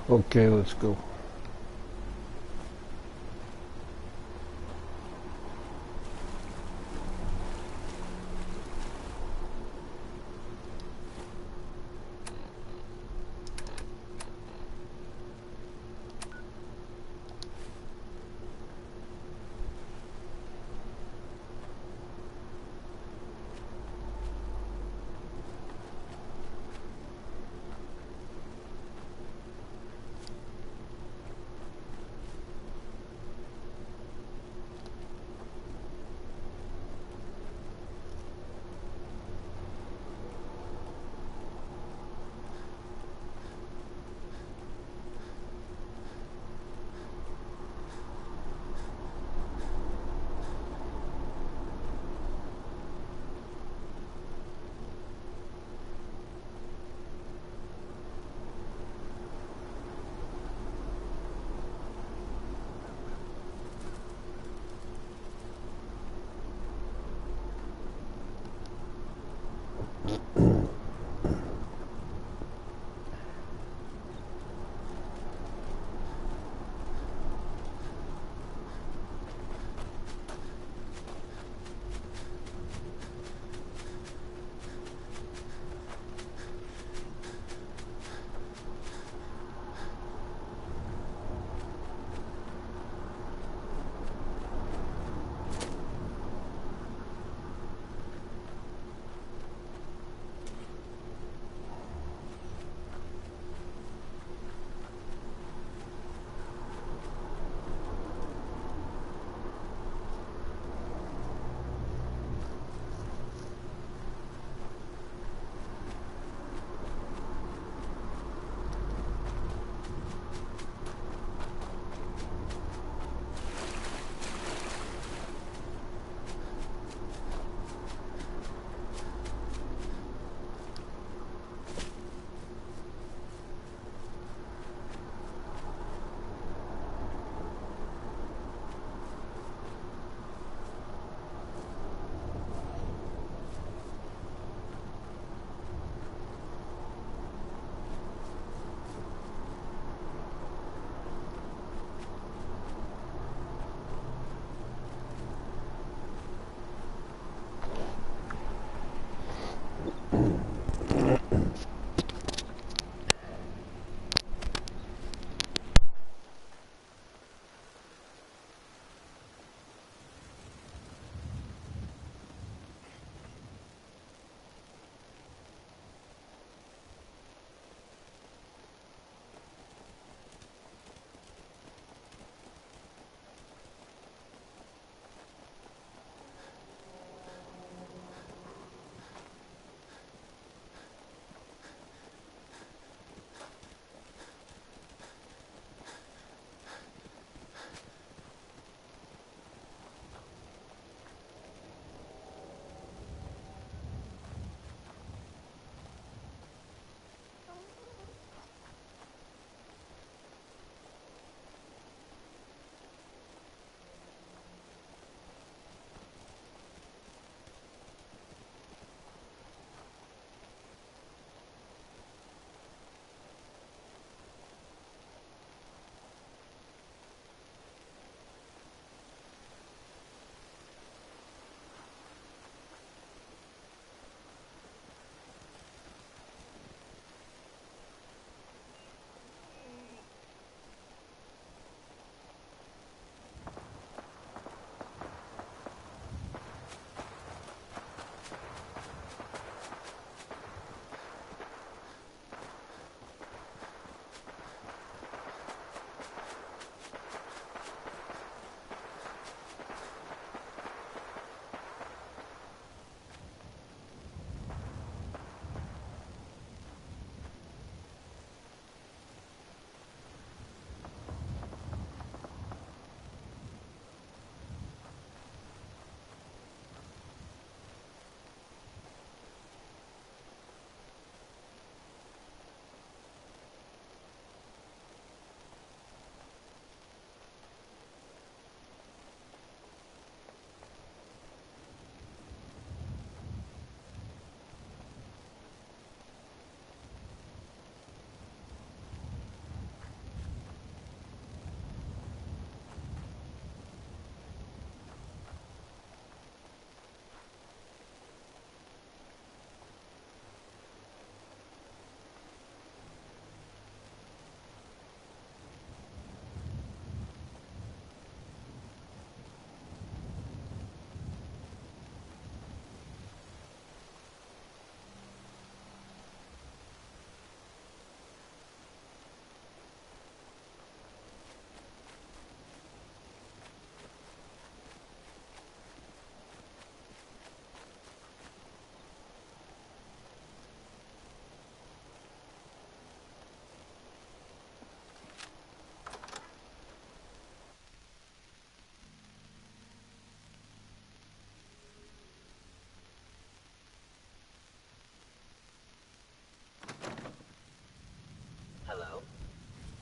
Okay, let's go.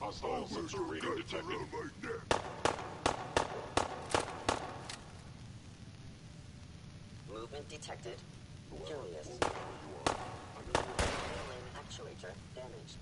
Hostile sensor reading detected. Movement detected. Curious. Main actuator damaged.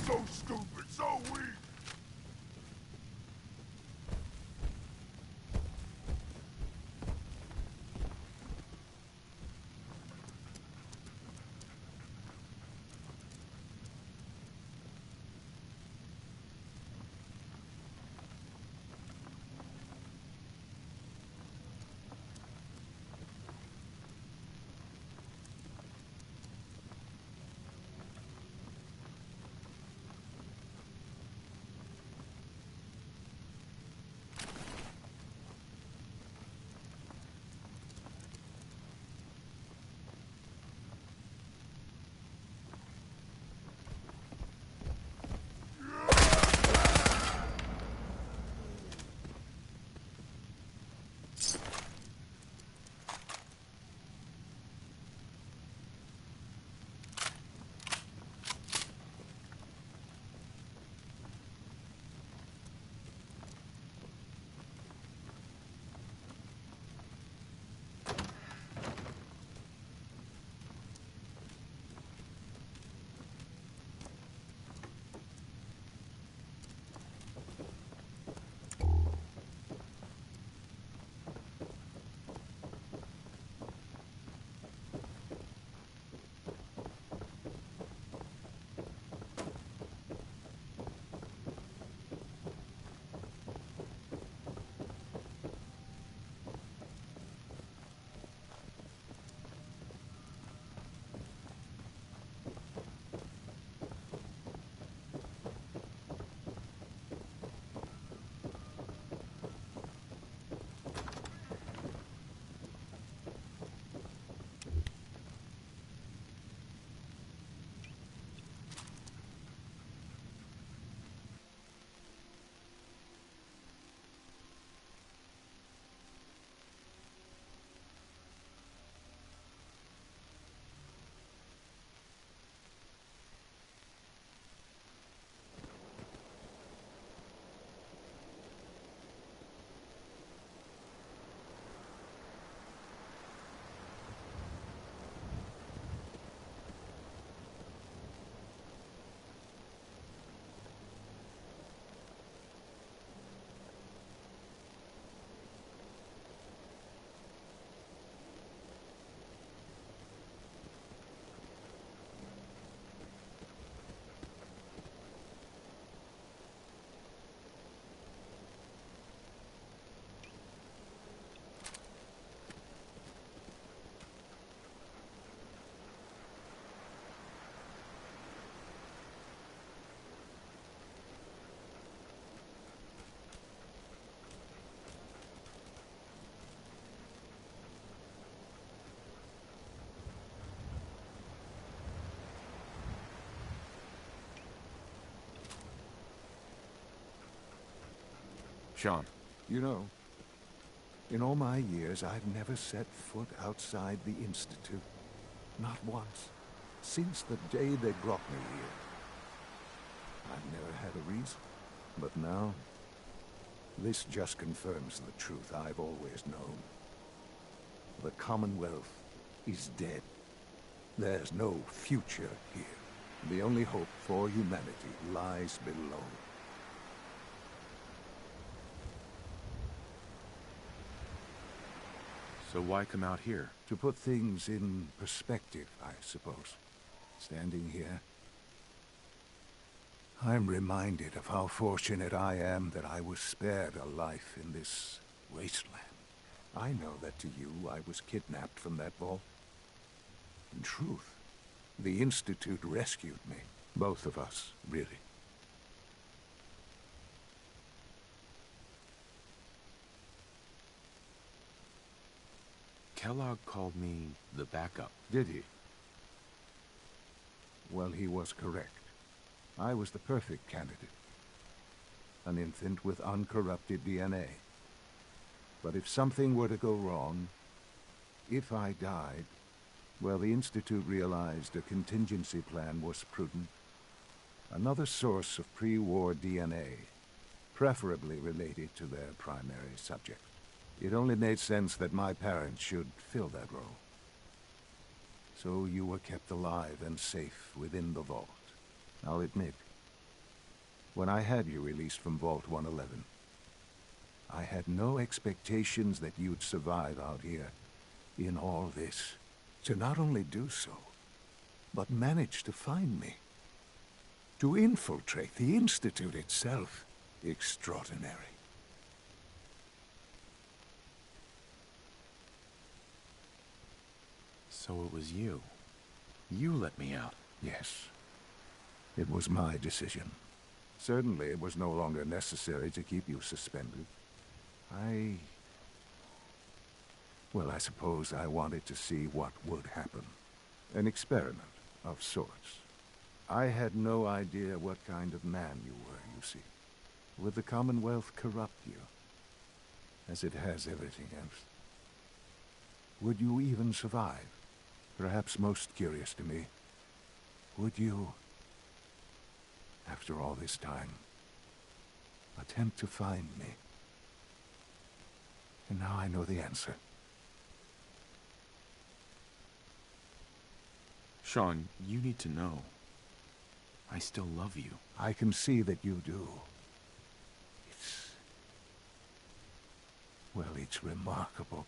So stupid, so weak! Sean. You know, in all my years, I've never set foot outside the Institute. Not once. Since the day they brought me here. I've never had a reason. But now, this just confirms the truth I've always known. The Commonwealth is dead. There's no future here. The only hope for humanity lies below. So why come out here? To put things in perspective, I suppose. Standing here, I'm reminded of how fortunate I am that I was spared a life in this wasteland. I know that to you, I was kidnapped from that vault. In truth, the Institute rescued me. Both of us, really. Kellogg called me the backup. Did he? Well, he was correct. I was the perfect candidate. An infant with uncorrupted DNA. But if something were to go wrong, if I died, well, the Institute realized a contingency plan was prudent. Another source of pre-war DNA, preferably related to their primary subject. It only made sense that my parents should fill that role. So you were kept alive and safe within the vault. I'll admit, when I had you released from Vault 111, I had no expectations that you'd survive out here in all this. To not only do so, but manage to find me. To infiltrate the Institute itself. Extraordinary. So it was you. You let me out. Yes. It was my decision. Certainly it was no longer necessary to keep you suspended. Well, I suppose I wanted to see what would happen. An experiment of sorts. I had no idea what kind of man you were, you see. Would the Commonwealth corrupt you? As it has everything else? Would you even survive? Perhaps most curious to me, would you, after all this time, attempt to find me? And now I know the answer. Sean, you need to know. I still love you. I can see that you do. It's remarkable.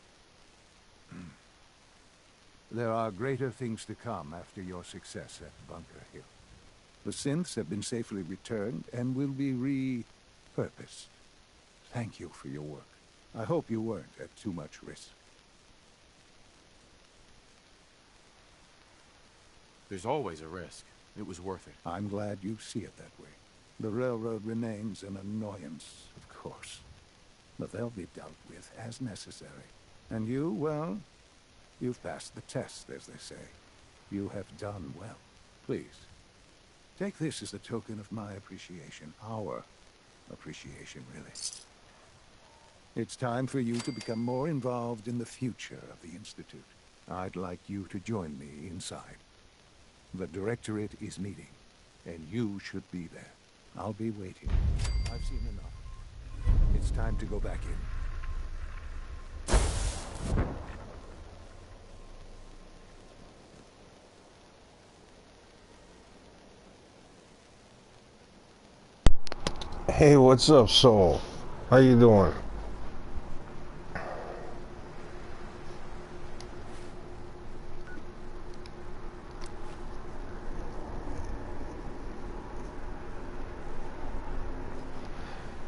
There are greater things to come after your success at Bunker Hill. The synths have been safely returned and will be repurposed. Thank you for your work. I hope you weren't at too much risk. There's always a risk. It was worth it. I'm glad you see it that way. The railroad remains an annoyance, of course. But they'll be dealt with as necessary. And you, well, you've passed the test, as they say. You have done well. Please, take this as a token of my appreciation. Our appreciation, really. It's time for you to become more involved in the future of the Institute. I'd like you to join me inside. The Directorate is meeting, and you should be there. I'll be waiting. I've seen enough. It's time to go back in. Hey, what's up, Soul? How you doing?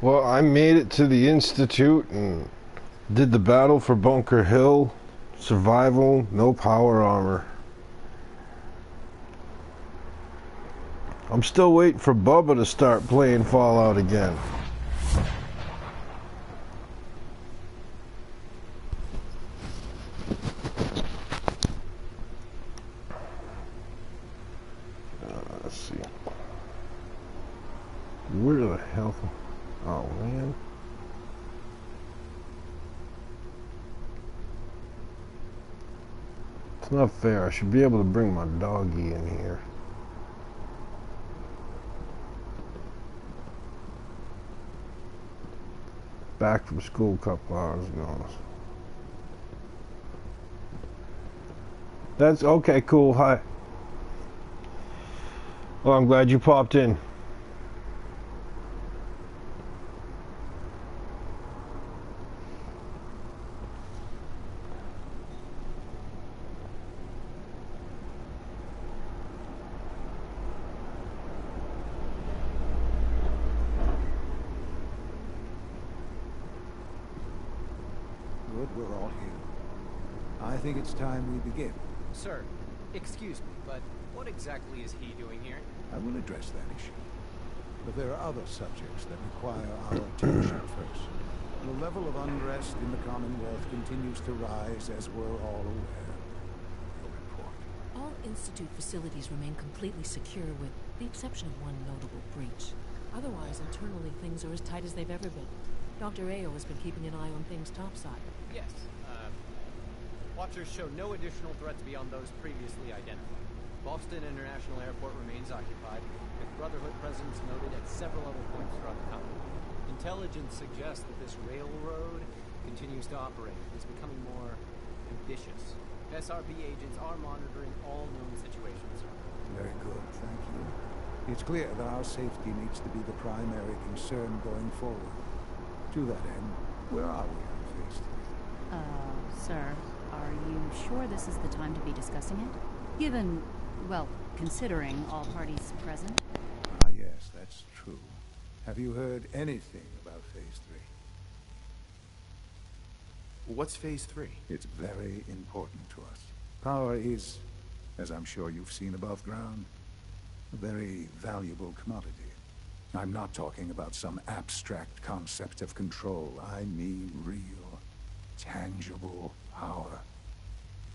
Well, I made it to the Institute and did the battle for Bunker Hill. Survival, no power armor. I'm still waiting for Bubba to start playing Fallout again. Let's see. Where the hell? Oh, man. It's not fair. I should be able to bring my doggy in here. Back from school a couple hours ago. That's okay, cool. Hi. Well, I'm glad you popped in. Good, we're all here. I think it's time we begin. Sir, excuse me, but what exactly is he doing here? I will address that issue. But there are other subjects that require our attention first. The level of unrest in the Commonwealth continues to rise, as we're all aware. Your report. All Institute facilities remain completely secure, with the exception of one notable breach. Otherwise, internally, things are as tight as they've ever been. Dr. Ayo has been keeping an eye on things topside. Yes, Watchers show no additional threats beyond those previously identified. Boston International Airport remains occupied, with Brotherhood presence noted at several other points throughout the Commonwealth. Intelligence suggests that this railroad continues to operate and is becoming more ambitious. SRB agents are monitoring all known situations. Very good, thank you. It's clear that our safety needs to be the primary concern going forward. To that end, where are we on phase 3? Sir, are you sure this is the time to be discussing it? Given, well, considering all parties present? Ah, yes, that's true. Have you heard anything about phase 3? What's phase 3? It's very important to us. Power is, as I'm sure you've seen above ground, a very valuable commodity. I'm not talking about some abstract concept of control. I mean real, tangible power.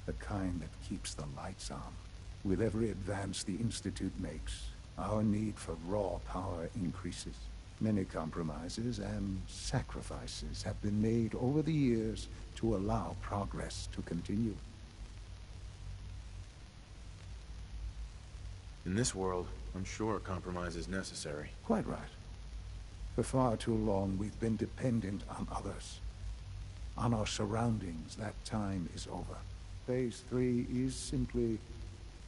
The kind that keeps the lights on. With every advance the Institute makes, our need for raw power increases. Many compromises and sacrifices have been made over the years to allow progress to continue. In this world, I'm sure a compromise is necessary. Quite right. For far too long, we've been dependent on others. On our surroundings. That time is over. Phase 3 is simply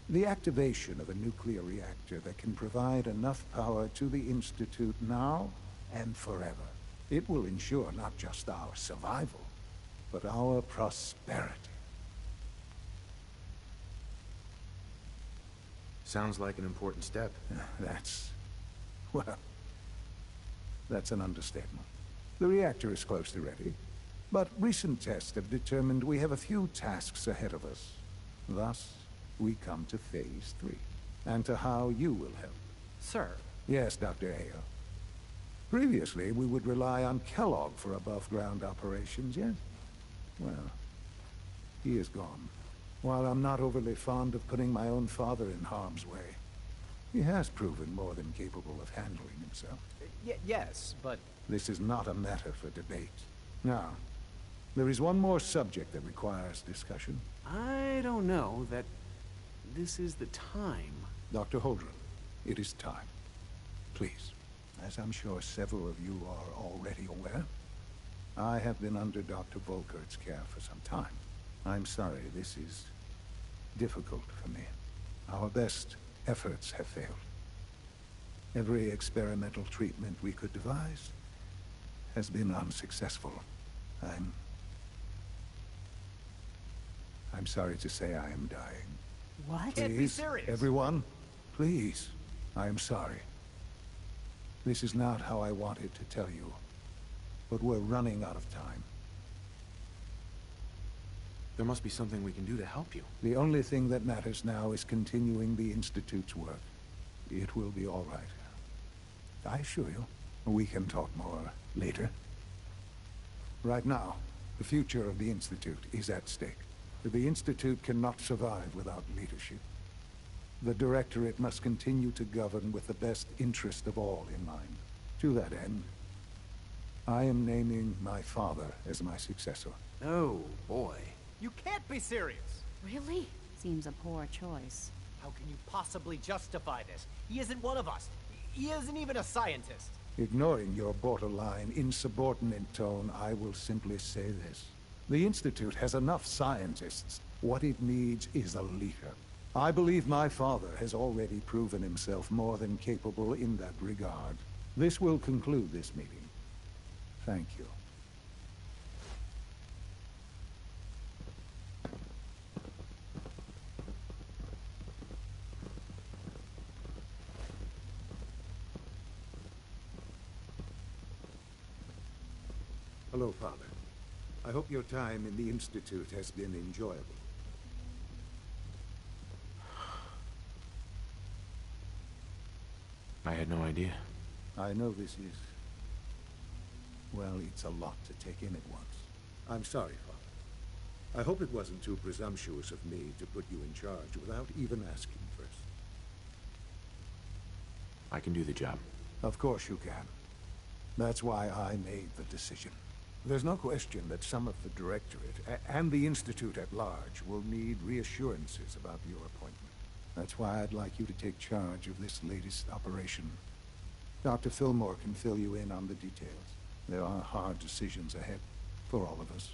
the activation of a nuclear reactor that can provide enough power to the Institute now and forever. It will ensure not just our survival, but our prosperity. Sounds like an important step. That's an understatement. The reactor is close to ready, but recent tests have determined we have a few tasks ahead of us. Thus, we come to phase 3, and to how you will help. Sir. Yes, Dr. Ayo. Previously, we would rely on Kellogg for above-ground operations, yes? Well, he is gone. While I'm not overly fond of putting my own father in harm's way, he has proven more than capable of handling himself. Yes, but... This is not a matter for debate. Now, there is one more subject that requires discussion. I don't know that this is the time. Dr. Holdren, it is time. Please, as I'm sure several of you are already aware, I have been under Dr. Volkert's care for some time. I'm sorry, this is difficult for me. Our best efforts have failed. Every experimental treatment we could devise has been unsuccessful. I'm sorry to say I am dying. What? Can't be serious. Everyone, please. I am sorry. This is not how I wanted to tell you, but we're running out of time. There must be something we can do to help you. The only thing that matters now is continuing the Institute's work. It will be all right. I assure you, we can talk more later. Right now, the future of the Institute is at stake. The Institute cannot survive without leadership. The Directorate must continue to govern with the best interest of all in mind. To that end, I am naming my father as my successor. Oh, boy. You can't be serious! Really? Seems a poor choice. How can you possibly justify this? He isn't one of us. He isn't even a scientist. Ignoring your borderline, insubordinate tone, I will simply say this. The Institute has enough scientists. What it needs is a leader. I believe my father has already proven himself more than capable in that regard. This will conclude this meeting. Thank you. Hello, Father. I hope your time in the Institute has been enjoyable. I had no idea. I know this is... well, it's a lot to take in at once. I'm sorry, Father. I hope it wasn't too presumptuous of me to put you in charge without even asking first. I can do the job. Of course you can. That's why I made the decision. There's no question that some of the Directorate and the Institute at large will need reassurances about your appointment. That's why I'd like you to take charge of this latest operation. Dr. Fillmore can fill you in on the details. There are hard decisions ahead for all of us,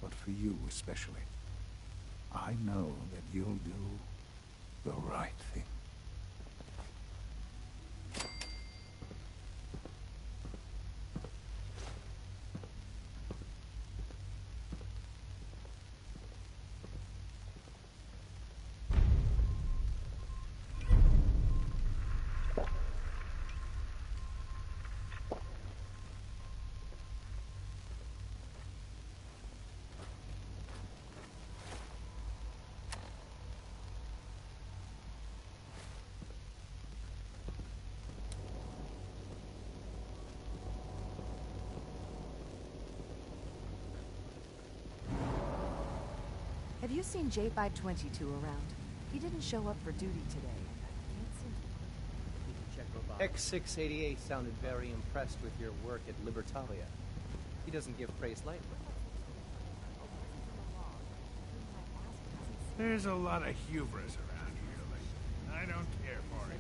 but for you especially. I know that you'll do the right thing. Have you seen J522 around? He didn't show up for duty today. X688 sounded very impressed with your work at Libertalia. He doesn't give praise lightly. There's a lot of hubris around here lately. I don't care for it.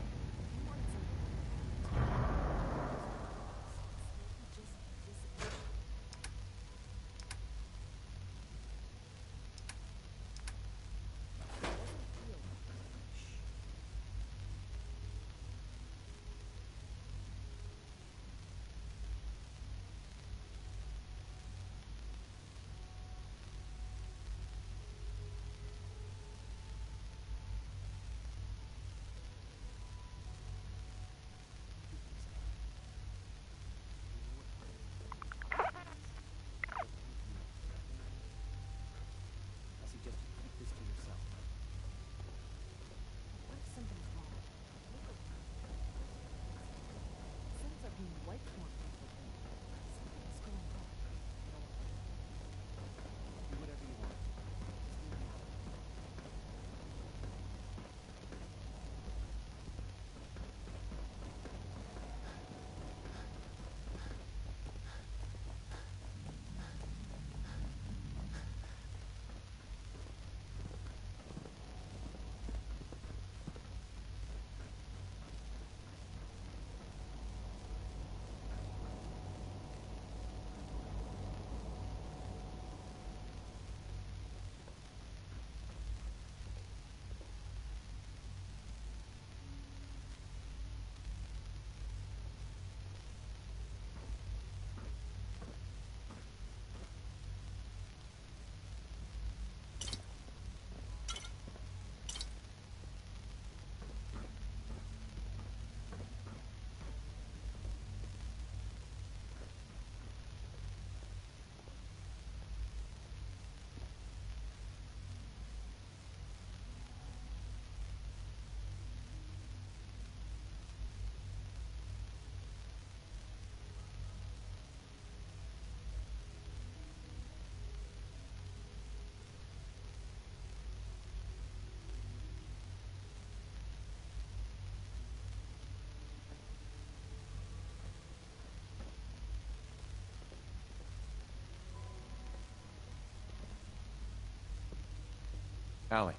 Allie.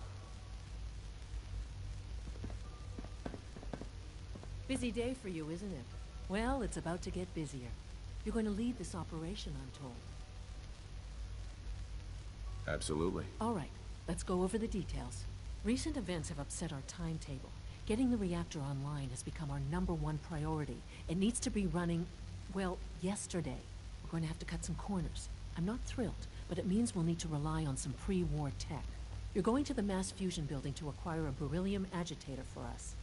Busy day for you, isn't it? Well, it's about to get busier. You're going to lead this operation, I'm told. Absolutely. All right, let's go over the details. Recent events have upset our timetable. Getting the reactor online has become our #1 priority. It needs to be running, well, yesterday. We're going to have to cut some corners. I'm not thrilled, but it means we'll need to rely on some pre-war tech. You're going to the mass fusion building to acquire a beryllium agitator for us.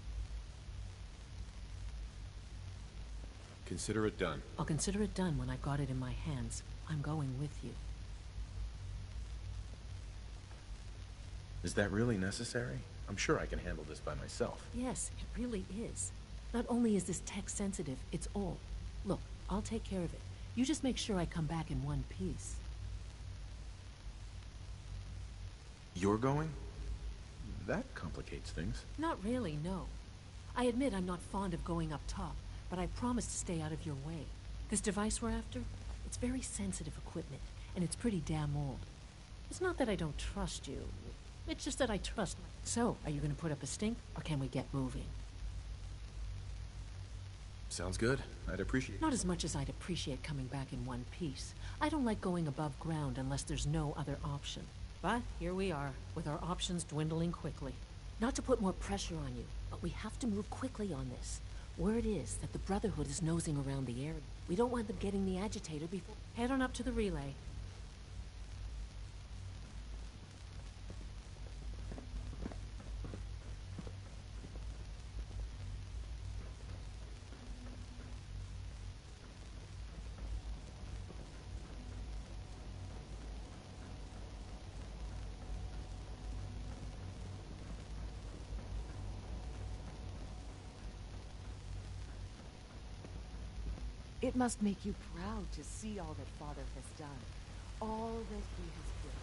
Consider it done. I'll consider it done when I've got it in my hands. I'm going with you. Is that really necessary? I'm sure I can handle this by myself. Yes, it really is. Not only is this tech sensitive, it's old. Look, I'll take care of it. You just make sure I come back in one piece. You're going? That complicates things. Not really, no. I admit I'm not fond of going up top, but I promise to stay out of your way. This device we're after, it's very sensitive equipment, and it's pretty damn old. It's not that I don't trust you. It's just that I trust my... So, are you gonna put up a stink, or can we get moving? Sounds good. I'd appreciate it. Not as much as I'd appreciate coming back in one piece. I don't like going above ground unless there's no other option. But here we are, with our options dwindling quickly. Not to put more pressure on you, but we have to move quickly on this. Word is that the Brotherhood is nosing around the area. We don't want them getting the agitator before... Head on up to the relay. It must make you proud to see all that Father has done. All that he has built.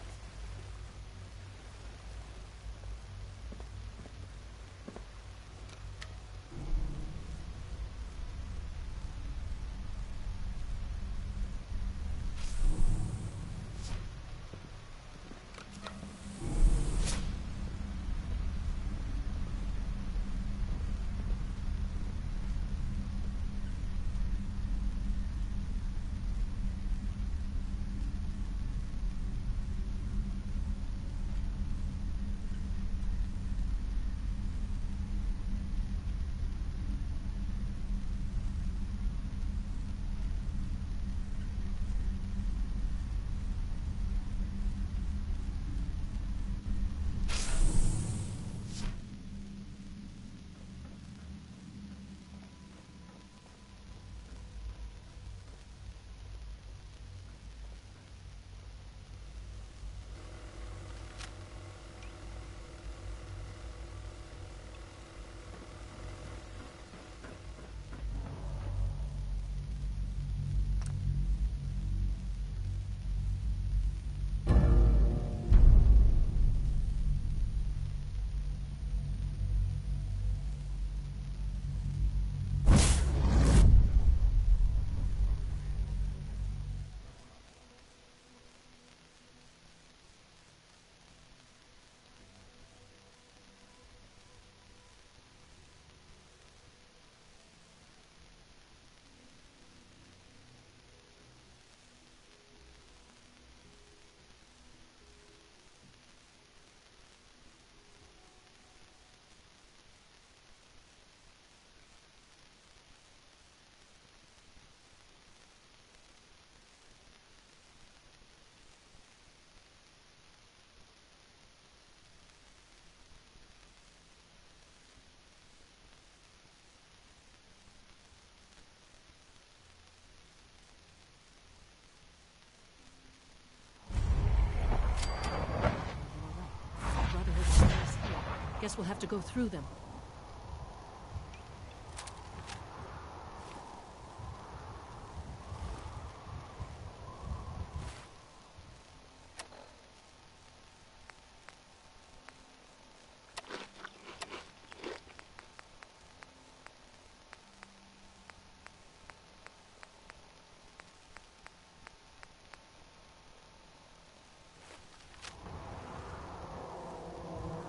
Guess we'll have to go through them.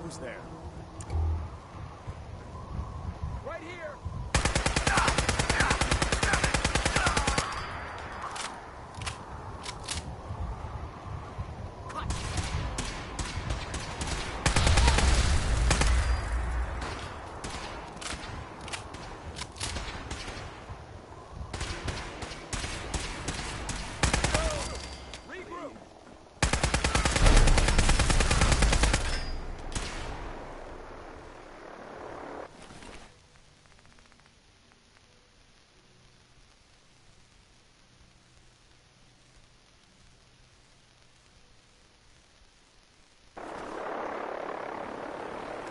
Who's there? Right here!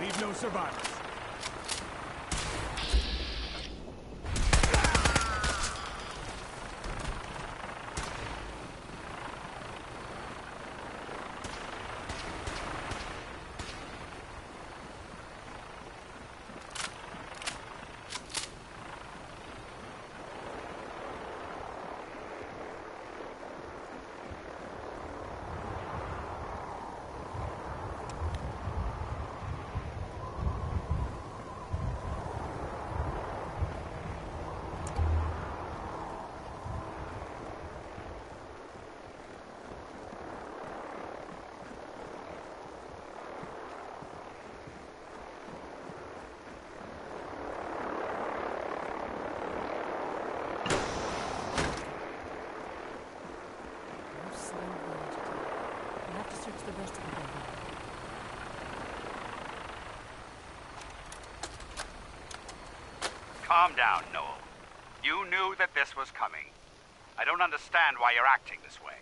Leave no survivors. No sign of the agitator. We'll have to search the rest of the building. Calm down, Noel. You knew that this was coming. I don't understand why you're acting this way.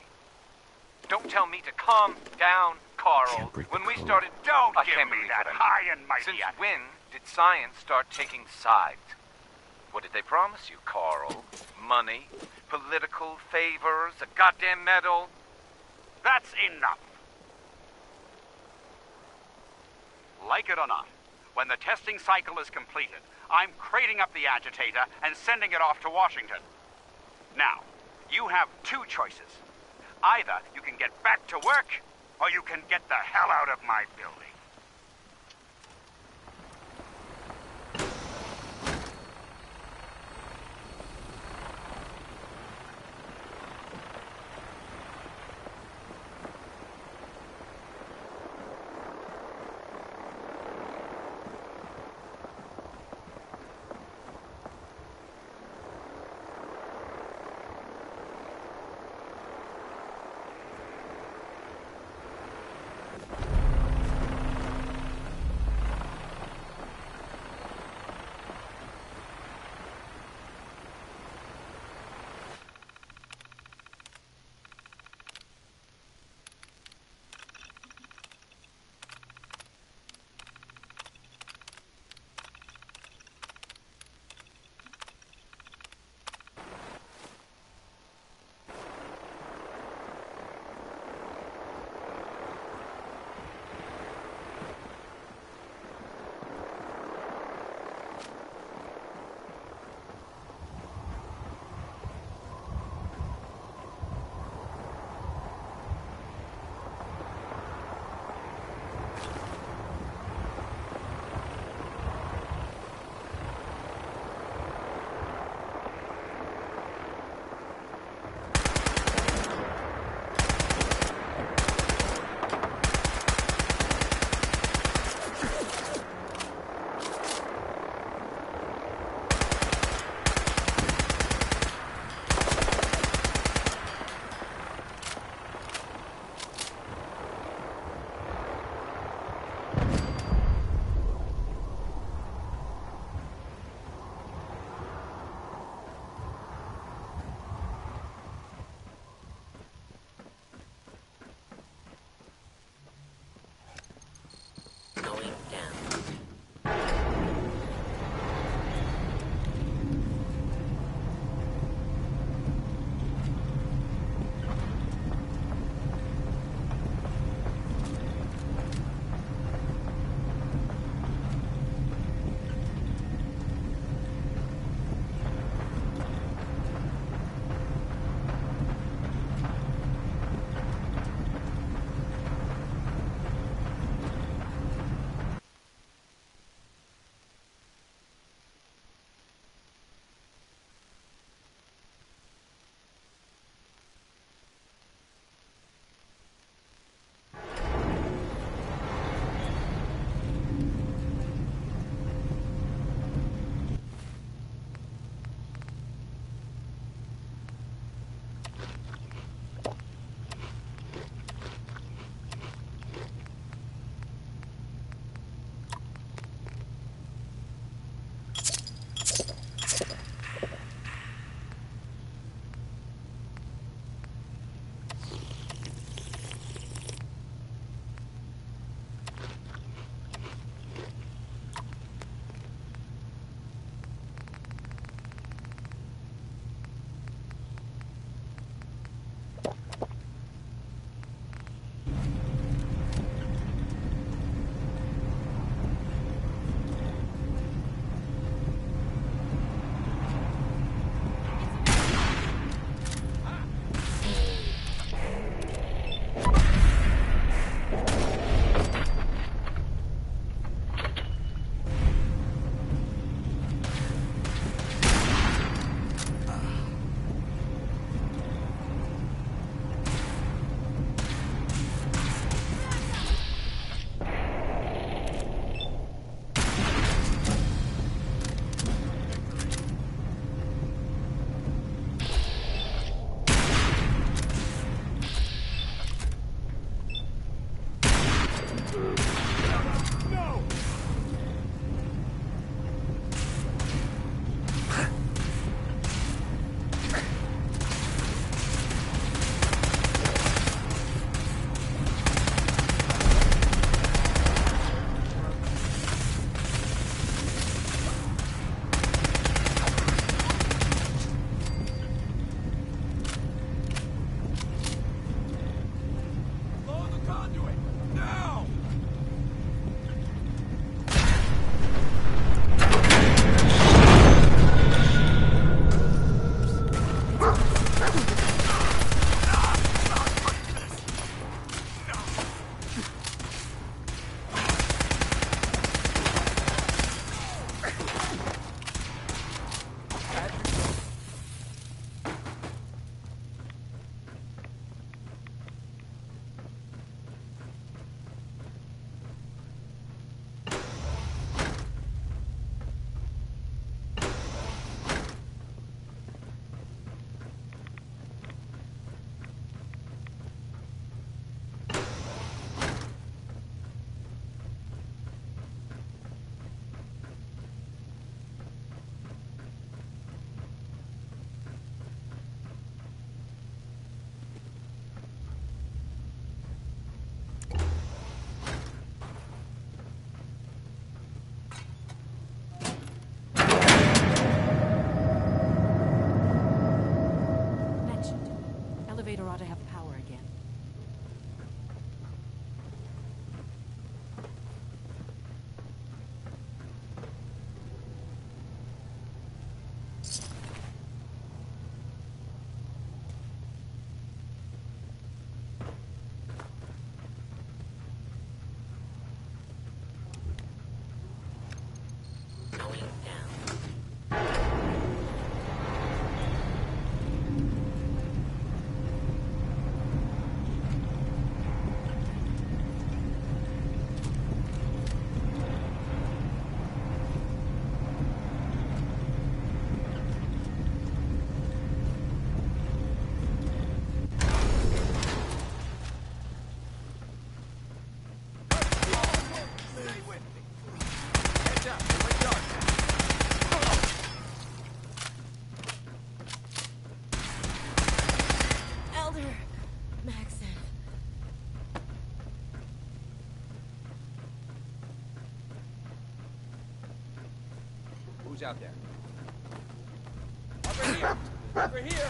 Don't tell me to calm down, Carl. Can't break the When we code. started, Don't I give can't me believe that what I high mean. and mighty. Since when did science start taking sides? What did they promise you, Carl? Money? Political favors? A goddamn medal? That's enough. Like it or not, when the testing cycle is completed, I'm crating up the agitator and sending it off to Washington. Now, you have two choices. Either you can get back to work, or you can get the hell out of my building. conduit! Now! Elevator ought to have power again. Who's out there? Over here! Over here!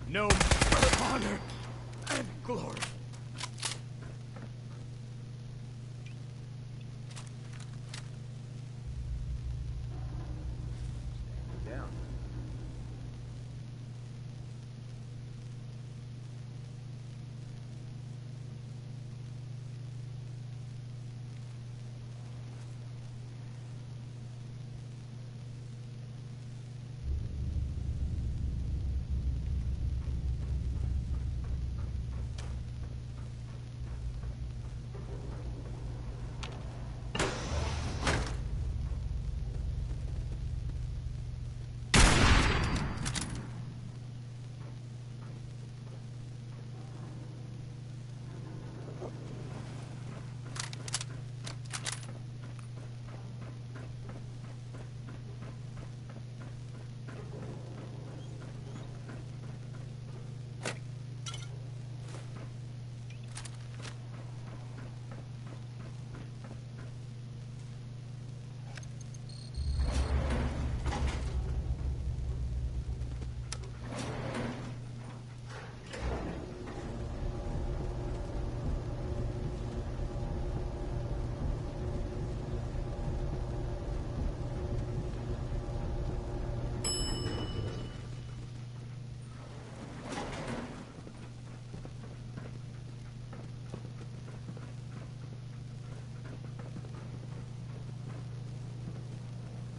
No honor and glory. Down.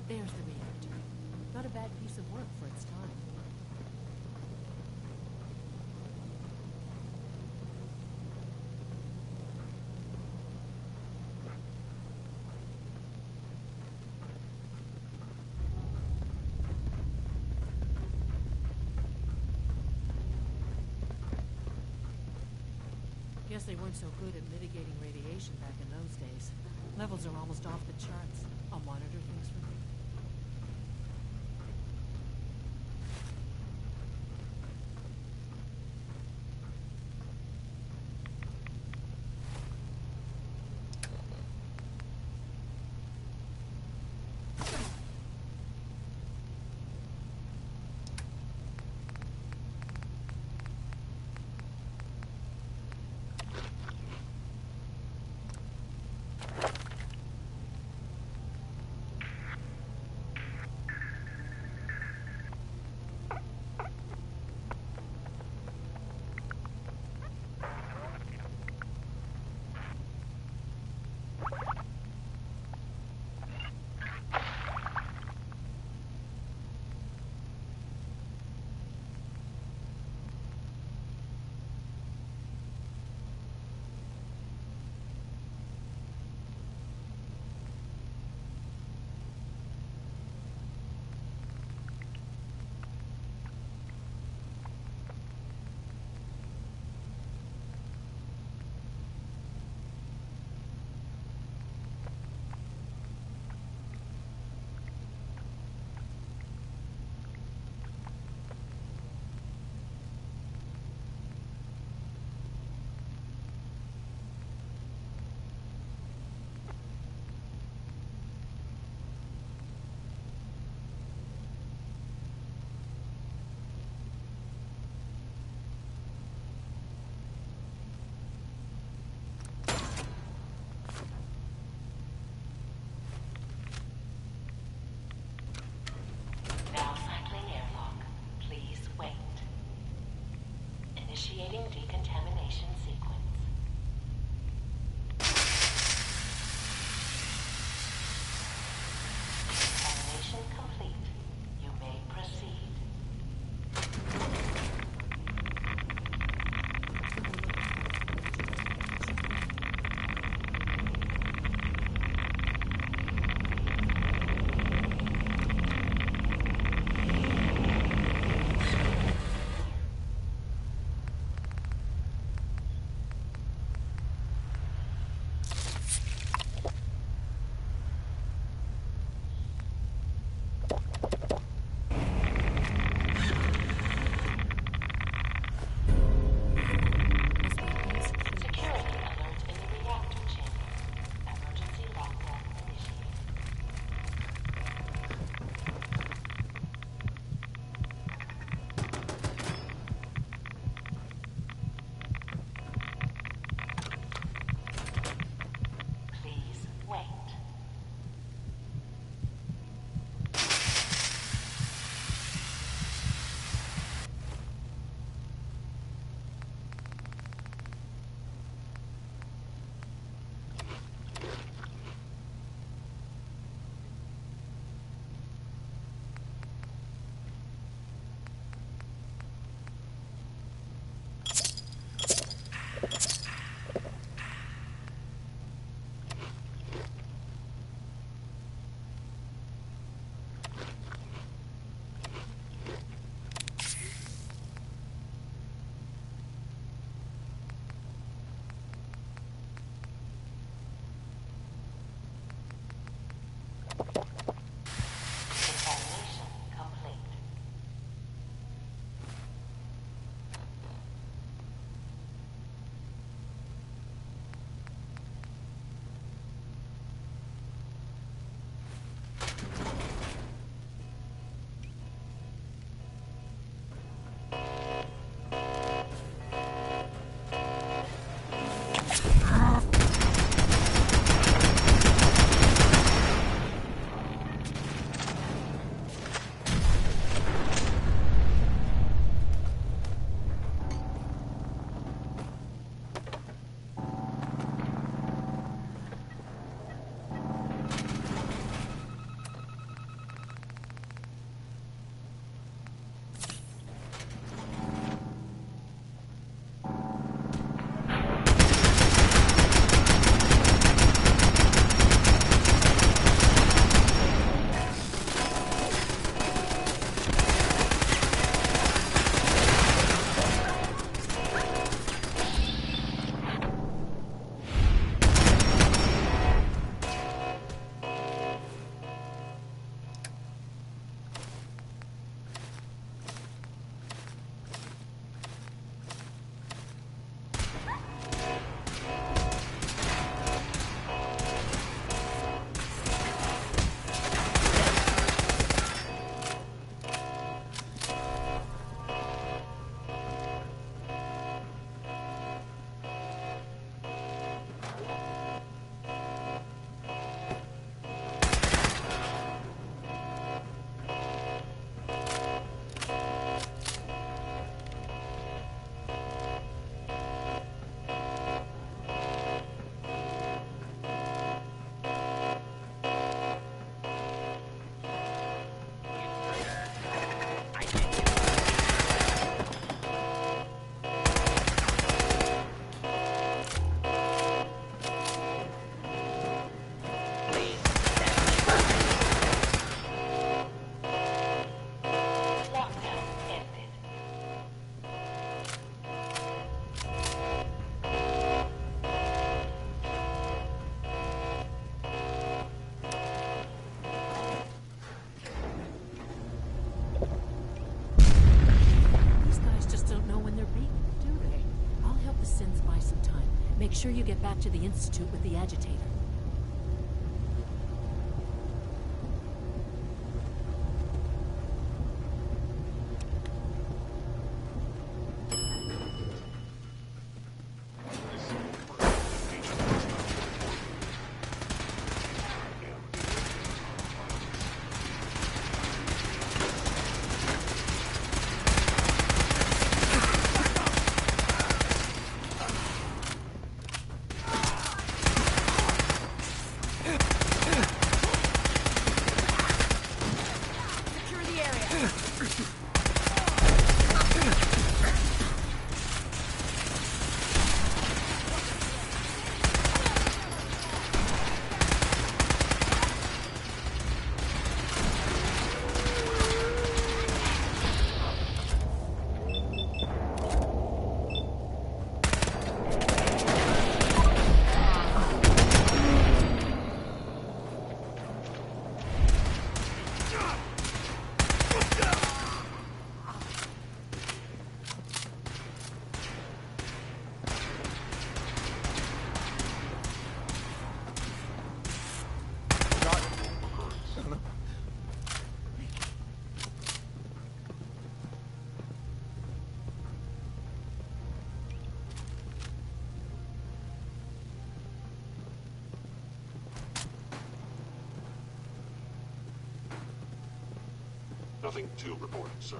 There's the reactor. Not a bad piece of work for its time. Guess they weren't so good at mitigating radiation back in those days. Levels are almost off the charts. I'll monitor things from here. Initiating decontamination sequence. Decontamination complete. You may proceed. Security alert in the reactor chamber. Emergency lockdown initiated. Please wait. Decontamination complete. Make sure you get back to the Institute with the agitator. Nothing to report, sir.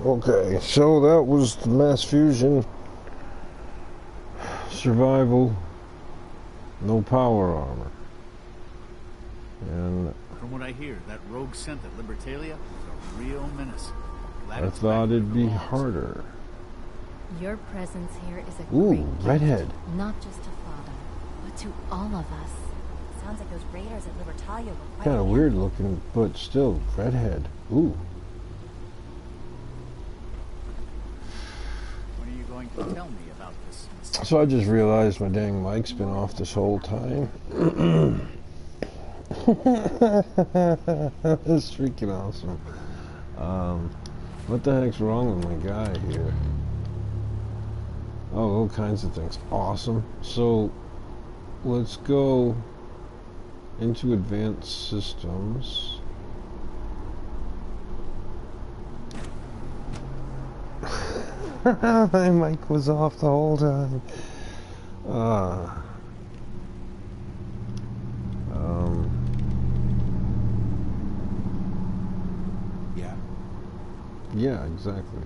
Okay. So that was the mass fusion. Survival. No power armor. And From what I hear, that rogue scent at Libertalia is a real menace. Glad I it's thought back it'd be where it belongs. harder. Your presence here is a Ooh, great gift, redhead. not just to Father, but to all of us. Sounds like those raiders at Libertalia were quite Kind of weird looking, but still, redhead. Ooh. When are you going to tell me about this? So I just realized my dang mic's been off this whole time. That's freaking awesome. What the heck's wrong with my guy here? Oh, all kinds of things. Awesome. So let's go into advanced systems. My mic was off the whole time. Yeah, exactly.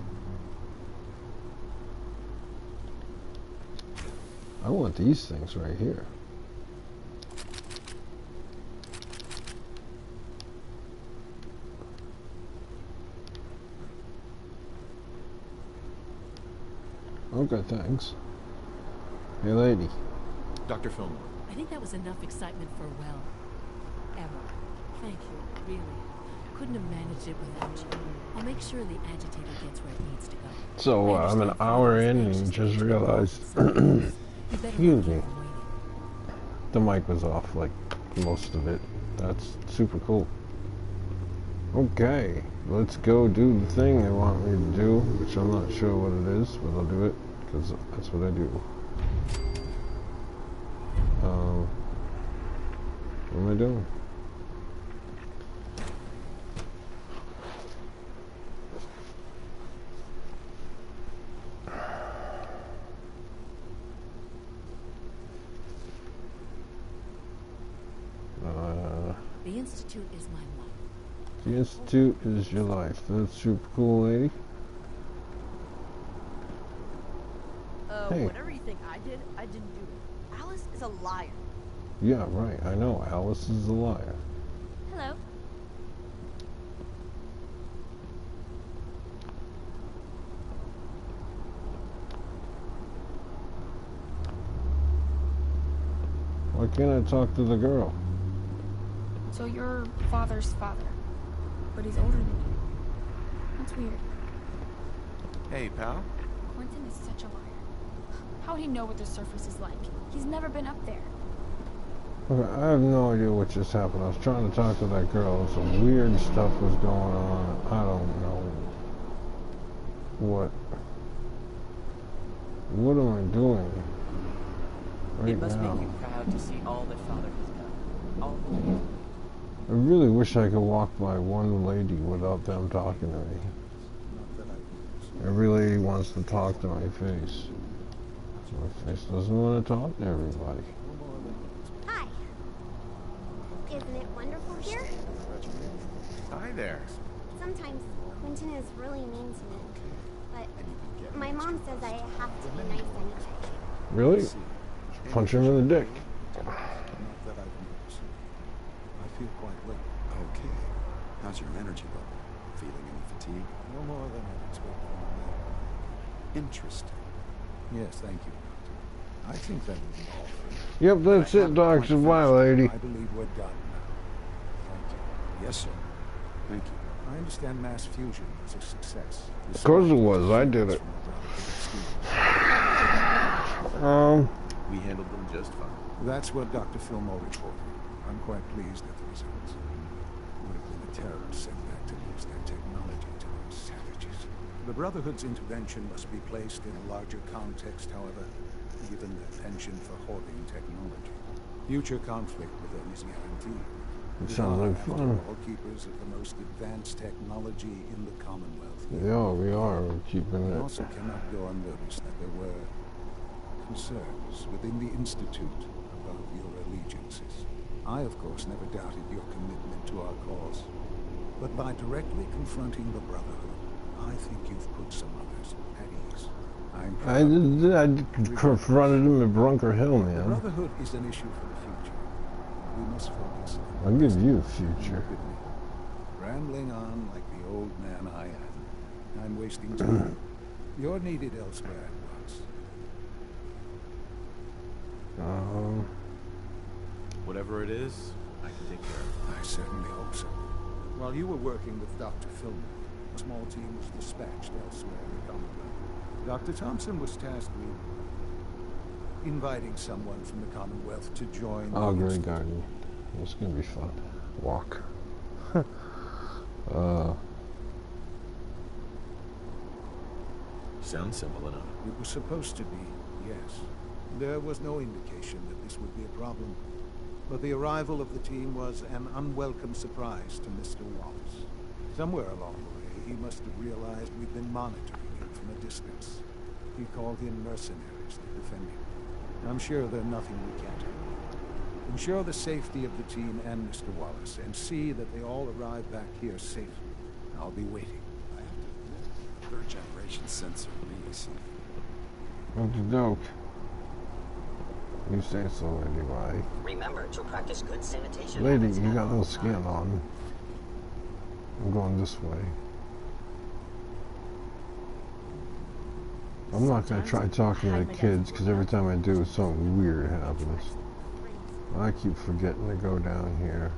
I want these things right here. Okay, thanks. Hey, lady. Dr. Fillmore. I think that was enough excitement for, well, ever. Thank you, really. Couldn't have managed it without you. I'll make sure the agitator gets where it needs to go. So I'm an hour in and just realized, excuse me, the mic was off, like most of it. That's super cool. Okay, let's go do the thing they want me to do, which I'm not sure what it is, but I'll do it, because that's what I do. What am I doing? The Institute is my life. The Institute is your life. That's super cool, lady. Hey. Whatever you think I did, I didn't do it. Alice is a liar. Yeah, right. I know. Alice is a liar. Hello. Why can't I talk to the girl? So you're father's father, but he's older than you. That's weird. Hey, pal. Quentin is such a liar. How would he know what the surface is like? He's never been up there. Okay, I have no idea what just happened. I was trying to talk to that girl. Some weird stuff was going on. I don't know what. What am I doing right It must now? make you proud to see all that Father has done. All the way. I really wish I could walk by one lady without them talking to me. Every lady wants to talk to my face. My face doesn't want to talk to everybody. Hi. Isn't it wonderful here? Hi there. Sometimes Quentin is really mean to me, but my mom says I have to be nice anyway. Really? Punch him in the dick. Not that I've noticed. I feel quite well. Okay. How's your energy level? Feeling any fatigue? No more than I'd expect from a man. Interesting. Yes, thank you, Doctor. I think that will be all for you. Yep, that's it, Doctor. Bye, lady. I believe we're done now. Thank you. Yes, sir. Thank you. I understand mass fusion was a success. Of course it was. I did it. We handled them just fine. That's what Dr. Fillmore reported. I'm quite pleased at the results. It would have been a terrible setback to lose their technology to those savages. The Brotherhood's intervention must be placed in a larger context, however, given their penchant for hoarding technology. Future conflict with them is guaranteed. It sounds like fun. All keepers of the most advanced technology in the Commonwealth. Yeah, we are keeping We it. also cannot go unnoticed that there were concerns within the Institute about your allegiances. I, of course, never doubted your commitment to our cause. But by directly confronting the Brotherhood, I think you've put some others at ease. I confronted him at Bunker Hill, The man. Brotherhood is an issue for the future. We must focus. I'll give you a future. Rambling on like the old man I am. I'm wasting time. You're needed elsewhere at once. Whatever it is, I can take care of it. I certainly hope so. While you were working with Dr. Fillmore, a small team was dispatched elsewhere in the Commonwealth. Dr. Thompson was tasked with inviting someone from the Commonwealth to join the Oh, great Institute. garden. It's gonna be fun. Walk. Sounds simple enough. It was supposed to be, yes. There was no indication that this would be a problem. But the arrival of the team was an unwelcome surprise to Mr. Wallace. Somewhere along the way, he must have realized we'd been monitoring him from a distance. He called in mercenaries to defend him. I'm sure there's nothing we can't do. Ensure the safety of the team and Mr. Wallace, and see that they all arrive back here safely. I'll be waiting. I have to admit, third-generation sensor beast. Dope. You say so, Lady Y. Remember to practice good sanitation. Lady, you got no skin on. I'm going this way. I'm not going to try talking to the kids, because every time I do, something weird happens. I keep forgetting to go down here.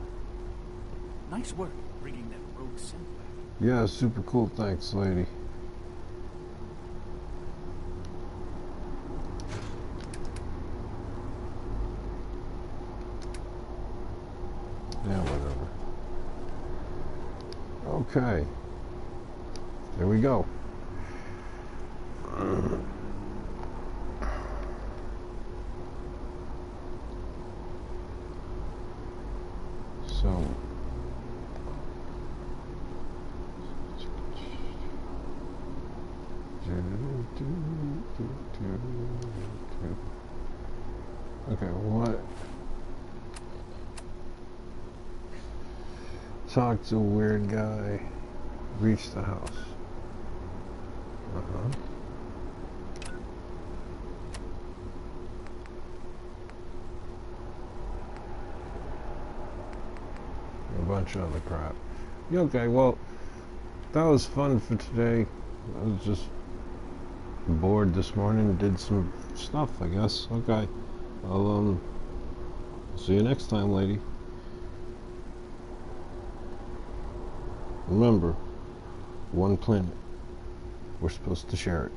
Nice work bringing that rogue synth back. Yeah, super cool. Thanks, lady. Yeah, whatever. Okay. There we go. So. Okay, what? Talk to a weird guy. Reach the house. A bunch of other crap. Yeah, okay, well, that was fun for today. I was just bored this morning, did some stuff, I guess. Okay. I'll see you next time, lady. Remember, one planet. We're supposed to share it.